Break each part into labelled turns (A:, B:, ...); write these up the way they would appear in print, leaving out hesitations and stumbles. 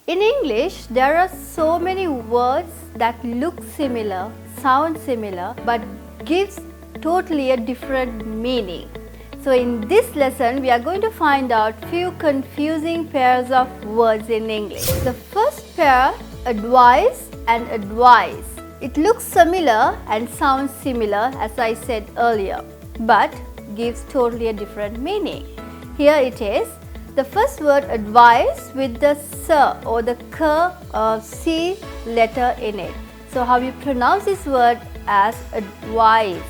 A: In English, there are so many words that look similar, sound similar, but gives totally a different meaning. So in this lesson, we are going to find out few confusing pairs of words in English. The first pair, advise and advise. It looks similar and sounds similar as I said earlier, but gives totally a different meaning. Here it is. The first word advise with the s or the k or c letter in it. So how you pronounce this word as advise,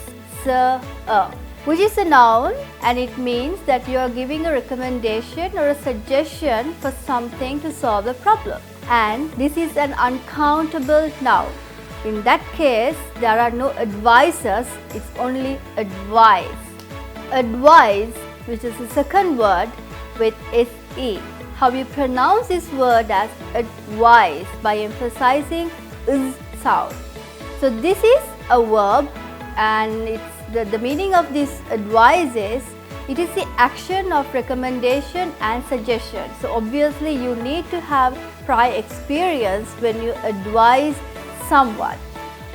A: which is a noun, and it means that you are giving a recommendation or a suggestion for something to solve a problem. And this is an uncountable noun. In that case, there are no advisors, it's only advise. Advise, which is the second word with se. How you pronounce this word as advise by emphasizing is sound. So this is a verb, and it's the meaning of this advise is it is the action of recommendation and suggestion. So obviously you need to have prior experience when you advise someone.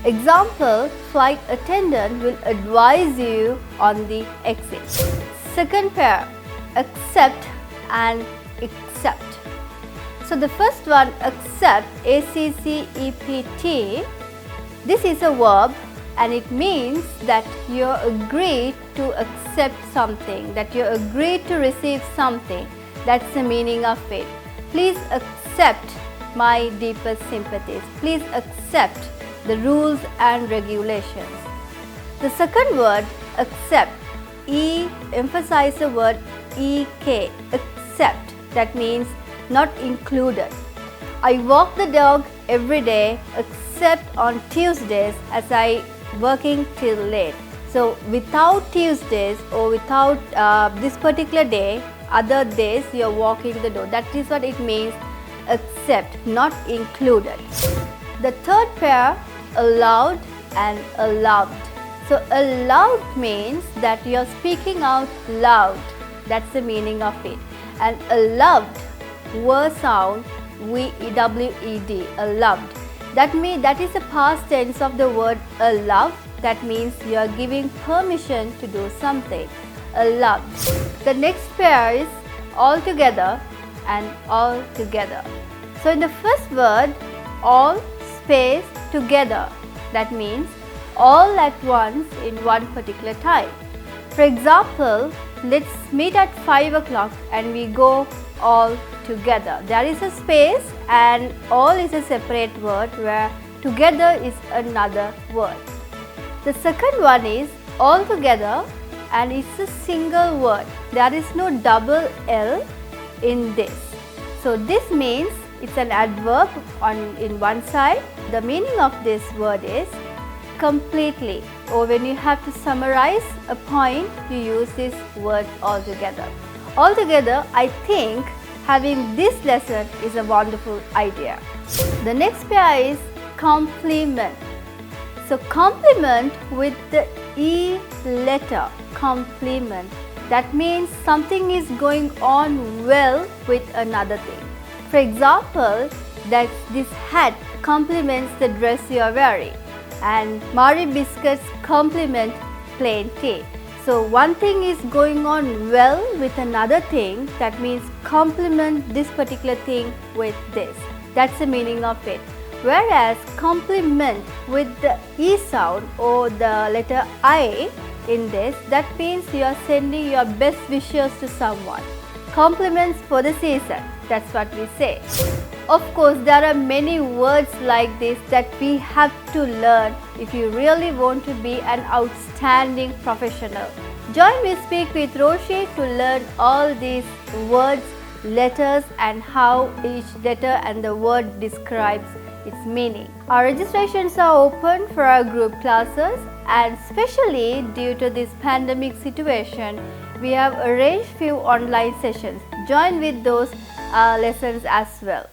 A: Example, flight attendant will advise you on the exit. Second pair, accept and accept. So the first one, accept, A-C-C-E-P-T, this is a verb, and it means that you agree to accept something, that you agree to receive something. That's the meaning of it. Please accept my deepest sympathies. Please accept the rules and regulations. The second word, accept, emphasize the word ek, accept, that means not included. I walk the dog every day except on Tuesdays as I working till late. So without Tuesdays or without this particular day, other days you are walking the dog. That is what it means, accept, not included. The third pair, allowed and allowed. So allowed means that you are speaking out loud. That's the meaning of it. And allowed, word sound, V-E-W-E-D, allowed. That means that is the past tense of the word allow. That means you are giving permission to do something. Allowed. The next pair is altogether and altogether. So in the first word, all space together. That means all at once in one particular time. For example, let's meet at 5 o'clock and we go all together. There is a space and all is a separate word, where together is another word. The second one is all together, and it's a single word. There is no double L in this. So this means it's an adverb in one side. The meaning of this word is completely, or when you have to summarize a point, you use this word altogether. Altogether, I think having this lesson is a wonderful idea. The next pair is compliment. So compliment with the E letter, compliment. That means something is going on well with another thing. For example, that this hat complements the dress you are wearing, and Marie biscuits complement plain tea. So one thing is going on well with another thing, that means complement this particular thing with this. That's the meaning of it. Whereas complement with the E sound or the letter I in this, that means you are sending your best wishes to someone. Compliments for the season, that's what we say. Of course, there are many words like this that we have to learn if you really want to be an outstanding professional. Join me Speak with Roshi to learn all these words, letters, and how each letter and the word describes its meaning. Our registrations are open for our group classes, and especially due to this pandemic situation, we have arranged few online sessions. Join with those lessons as well.